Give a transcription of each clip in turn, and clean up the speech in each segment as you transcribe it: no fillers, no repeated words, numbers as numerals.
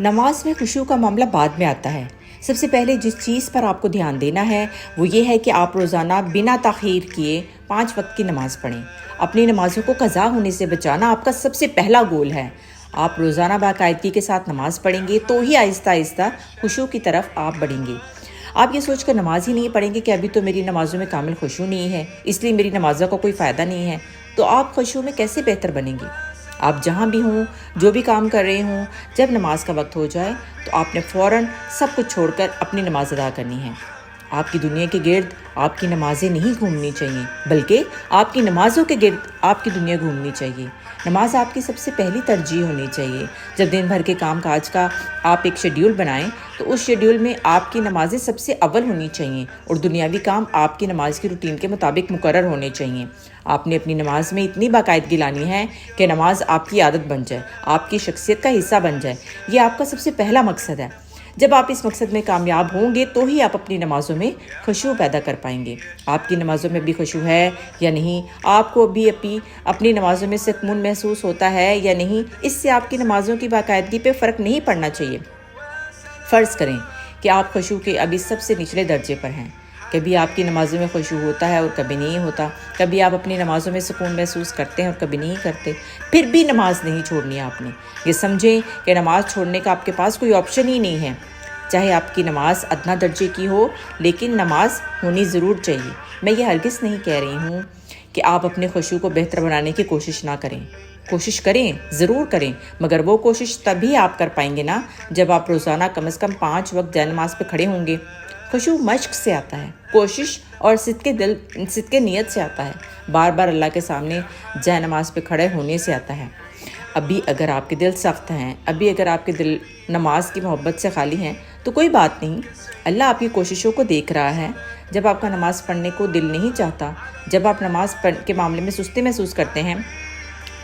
नमाज में खुशू का मामला बाद में आता है। सबसे पहले जिस चीज़ पर आपको ध्यान देना है वो ये है कि आप रोज़ाना बिना ताख़ीर किए 5 वक्त की नमाज़ पढ़ें। अपनी नमाज़ों को क़ज़ा होने से बचाना आपका सबसे पहला गोल है। आप रोज़ाना बाकायदगी के साथ नमाज़ पढ़ेंगे तो ही आहिस्ता आहिस्ता खुशू की तरफ आप बढ़ेंगे। आप ये सोचकर नमाज ही नहीं पढ़ेंगे कि अभी तो मेरी नमाज़ों में कामिल खुशू नहीं है, इसलिए मेरी नमाज़ों का कोई फ़ायदा नहीं है, तो आप खुशू में कैसे बेहतर बनेंगे। आप जहाँ भी हों, जो भी काम कर रहे हों, जब नमाज का वक्त हो जाए तो आपने फ़ौरन सब कुछ छोड़कर अपनी नमाज अदा करनी है। आपकी दुनिया के गिर्द आपकी नमाज़ें नहीं घूमनी चाहिए, बल्कि आपकी नमाज़ों के गिर्द आपकी दुनिया घूमनी चाहिए। नमाज आपकी सबसे पहली तरजीह होनी चाहिए। जब दिन भर के काम काज का आप एक शेड्यूल बनाएं तो उस शेड्यूल में आपकी नमाज़ें सबसे अव्वल होनी चाहिए और दुनियावी काम आपकी नमाज की रूटीन के मुताबिक मुकर्रर होने चाहिए। आपने अपनी नमाज में इतनी बाकायदगी लानी है कि नमाज आपकी आदत बन जाए, आपकी शख्सियत का हिस्सा बन जाए। ये आपका सबसे पहला मकसद है। जब आप इस मकसद में कामयाब होंगे तो ही आप अपनी नमाज़ों में खुशू पैदा कर पाएंगे। आपकी नमाज़ों में भी खुशू है या नहीं, आपको भी अपनी नमाज़ों में सुकून महसूस होता है या नहीं, इससे आपकी नमाज़ों की बाकायदगी पे फ़र्क नहीं पड़ना चाहिए। फ़र्ज़ करें कि आप खुशू के अभी सबसे निचले दर्जे पर हैं। कभी आपकी नमाज़ों में खुशू होता है और कभी नहीं होता। कभी आप अपनी नमाज़ों में सुकून महसूस करते हैं और कभी नहीं करते। फिर भी नमाज नहीं छोड़नी है आपने। ये समझें कि नमाज छोड़ने का आपके पास कोई ऑप्शन ही नहीं है। चाहे आपकी नमाज अदना दर्जे की हो, लेकिन नमाज होनी ज़रूर चाहिए। मैं ये हरगिज़ नहीं कह रही हूँ कि आप अपने खुशू को बेहतर बनाने की कोशिश ना करें। कोशिश करें, ज़रूर करें, मगर वो कोशिश तभी आप कर पाएंगे ना जब आप रोज़ाना कम से कम 5 वक्त जय नमाज पे खड़े होंगे। खुशू मश्क से आता है, कोशिश और सिद्के नीयत से आता है, बार बार अल्लाह के सामने जय नमाज पे खड़े होने से आता है। अभी अगर आपके दिल सख्त हैं, अभी अगर आपके दिल नमाज की मोहब्बत से खाली हैं, तो कोई बात नहीं, अल्लाह आपकी कोशिशों को देख रहा है। जब आपका नमाज़ पढ़ने को दिल नहीं चाहता, जब आप नमाज के मामले में सुस्ती महसूस करते हैं,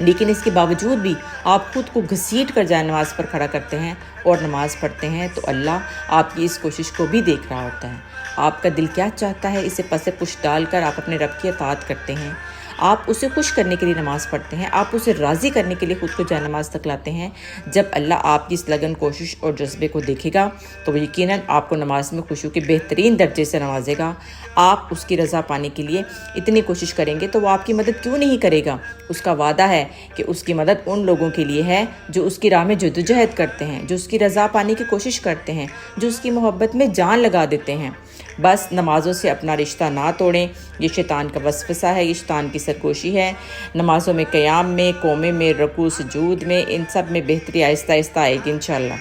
लेकिन इसके बावजूद भी आप खुद को घसीट कर जाए नमाज पर खड़ा करते हैं और नमाज पढ़ते हैं, तो अल्लाह आपकी इस कोशिश को भी देख रहा होता है। आपका दिल क्या चाहता है, इसे पसे पुश डालकर आप अपने रब की अताअत करते हैं। आप उसे खुश करने के लिए नमाज़ पढ़ते हैं, आप उसे राज़ी करने के लिए खुद को जाए नमाज तक लाते हैं। जब अल्लाह आपकी इस लगन, कोशिश और जज्बे को देखेगा तो वो यकीनन आपको नमाज में खुशू के बेहतरीन दर्जे से नवाजेगा। आप उसकी रज़ा पाने के लिए इतनी कोशिश करेंगे तो वो आपकी मदद क्यों नहीं करेगा। उसका वादा है कि उसकी मदद उन लोगों के लिए है जो उसकी राह में जद्दोजहद करते हैं, जो उसकी रज़ा पाने की कोशिश करते हैं, जो उसकी मोहब्बत में जान लगा देते हैं। बस नमाज़ों से अपना रिश्ता ना तोड़ें, ये शैतान का वसवसा है, ये शैतान की सरगोशी है। नमाज़ों में, क़याम में, क़ौमे में, रुकू सुजूद में, इन सब में बेहतरी आहिस्ता आहिस्ता आएगी इंशाअल्लाह।